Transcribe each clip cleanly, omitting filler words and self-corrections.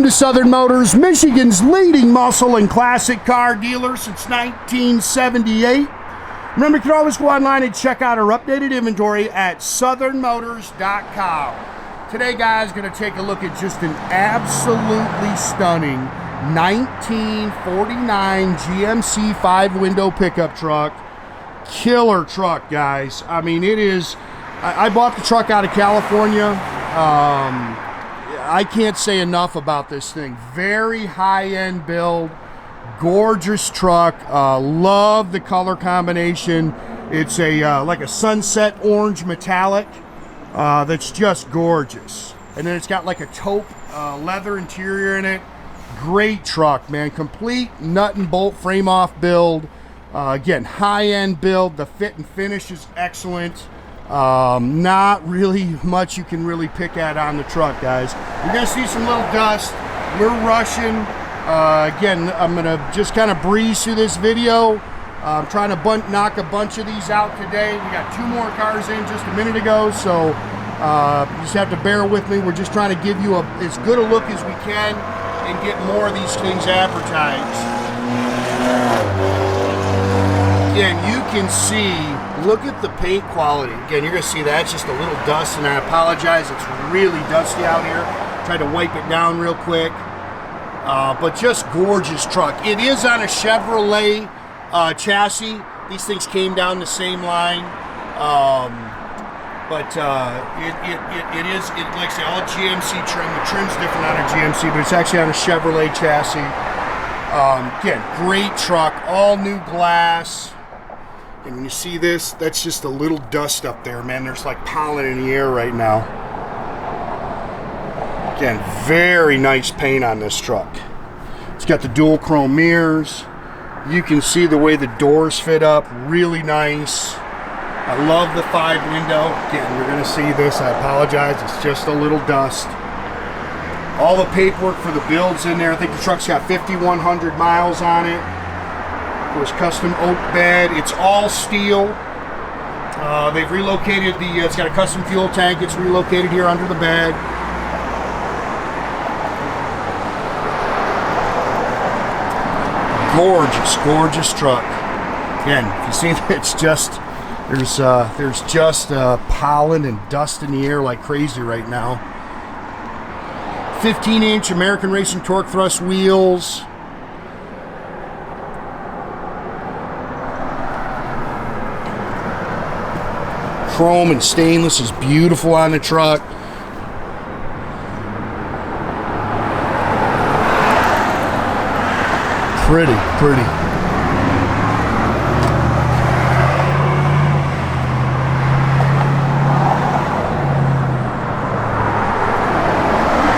to Southern Motors, Michigan's leading muscle and classic car dealer since 1978. Remember, you can always go online and check out our updated inventory at southernmotors.com. Today, guys, going to take a look at just an absolutely stunning 1949 GMC 5-window pickup truck. Killer truck, guys. I mean, it is... I bought the truck out of California. I can't say enough about this thing. Very high-end build, gorgeous truck. Love the color combination. It's a like a sunset orange metallic that's just gorgeous. And then it's got like a taupe leather interior in it. Great truck, man. Complete nut and bolt frame off build. Again, high-end build. The fit and finish is excellent. Not really much you can really pick at on the truck, guys. You're gonna see some little dust. We're rushing. Again, I'm gonna just kind of breeze through this video. I'm trying to knock a bunch of these out today. We got 2 more cars in just a minute ago, so you just have to bear with me. We're just trying to give you as good a look as we can and get more of these things advertised. Again, you can see, look at the paint quality. Again, you're gonna see that's just a little dust, and I apologize, it's really dusty out here. Tried to wipe it down real quick. But just gorgeous truck. It is on a Chevrolet chassis. These things came down the same line. It is, like I say, all GMC trim. The trim's different on a GMC, but it's actually on a Chevrolet chassis. Again, great truck, all new glass. And when you see this, that's just a little dust up there, man. There's like pollen in the air right now. Again, very nice paint on this truck. It's got the dual chrome mirrors. You can see the way the doors fit up, really nice. I love the 5-window. Again, you're gonna see this, I apologize, it's just a little dust. All the paperwork for the build's in there. I think the truck's got 5,100 miles on it. Of course, custom oak bed. It's all steel. They've relocated it's got a custom fuel tank. It's relocated here under the bed. Gorgeous, gorgeous truck. Again, if you see that, it's just, there's just pollen and dust in the air like crazy right now. 15-inch American Racing Toque Thrust wheels. Chrome and stainless is beautiful on the truck. Pretty, pretty.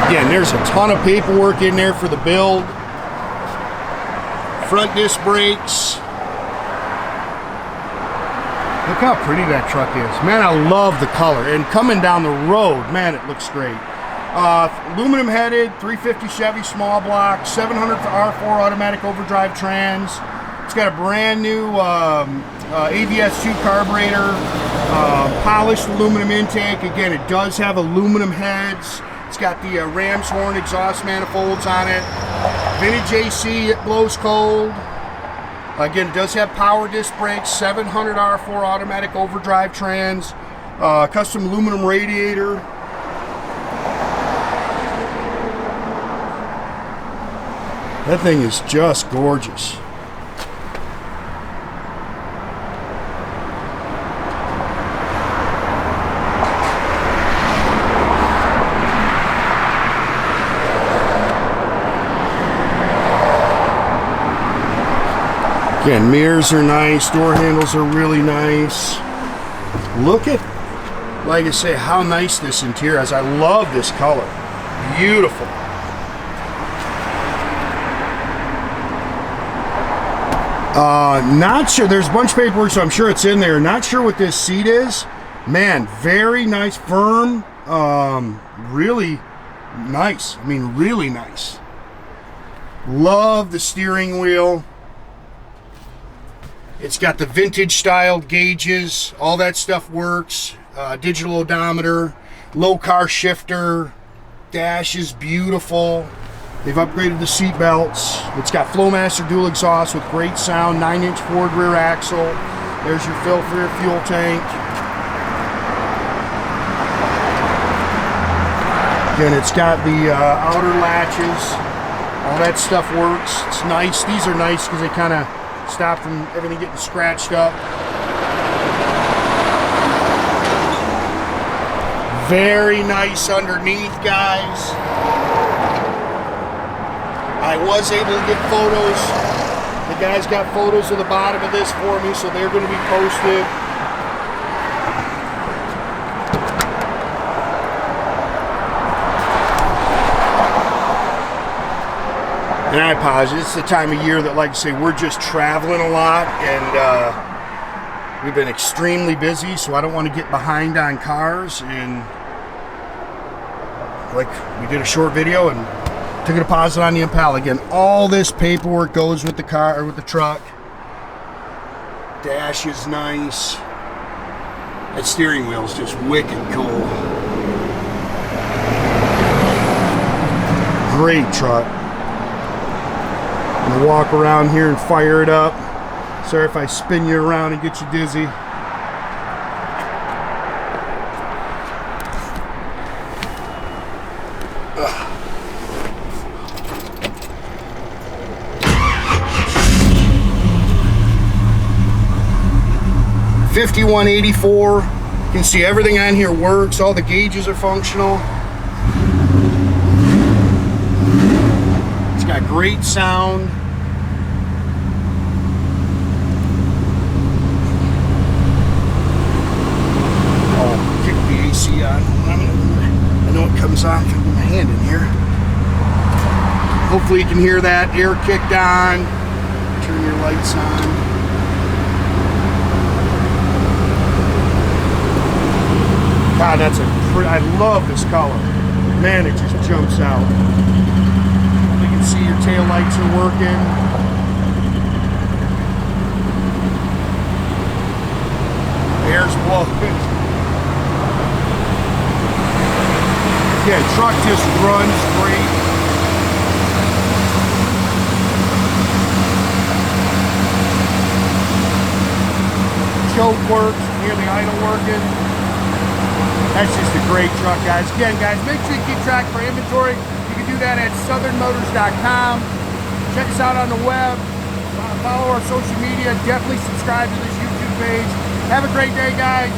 Again, there's a ton of paperwork in there for the build. Front disc brakes. Look how pretty that truck is. Man, I love the color. And coming down the road, man, it looks great. Aluminum headed, 350 Chevy small block, 700 R4 automatic overdrive trans. It's got a brand new AVS2 carburetor, polished aluminum intake. Again, it does have aluminum heads. It's got the ram's horn exhaust manifolds on it. Vintage AC, it blows cold. Again, it does have power disc brakes, 700 R4 automatic overdrive trans, custom aluminum radiator. That thing is just gorgeous. Again, mirrors are nice, door handles are really nice. Look at, like I say, how nice this interior is. I love this color. Beautiful. Not sure, there's a bunch of paperwork, so I'm sure it's in there. Not sure what this seat is. Man, very nice, firm, really nice. I mean, really nice. Love the steering wheel. It's got the vintage styled gauges, all that stuff works. Digital odometer, Lokar shifter, dash is beautiful. They've upgraded the seat belts. It's got Flowmaster dual exhaust with great sound, 9-inch forward rear axle. There's your fill for your fuel tank. Again, it's got the outer latches. All that stuff works. It's nice. These are nice because they kind of stop from everything getting scratched up. Very nice underneath, guys. I was able to get photos. The guys got photos of the bottom of this for me, so they're going to be posted. And I apologize, it's the time of year that, like I say, we're just traveling a lot, and we've been extremely busy, so I don't want to get behind on cars. And like, we did a short video and took a deposit on the Impala. Again, all this paperwork goes with the car, or with the truck. Dash is nice. That steering wheel is just wicked cool. Great truck. I'm gonna walk around here and fire it up. Sorry if I spin you around and get you dizzy. $51.84. You can see everything on here works. All the gauges are functional. It's got great sound. Oh, kick the AC on. I know it comes off. I put my hand in here. Hopefully you can hear that. Air kicked on. Turn your lights on. God, that's a pretty, I love this color. Man, it just jumps out. You can see your tail lights are working. Air's blowing. Yeah, truck just runs great. Choke works, hear the idle working. That's just a great truck, guys. Again, guys, make sure you keep track for inventory. You can do that at southernmotors.com. Check us out on the web. Follow our social media. Definitely subscribe to this YouTube page. Have a great day, guys.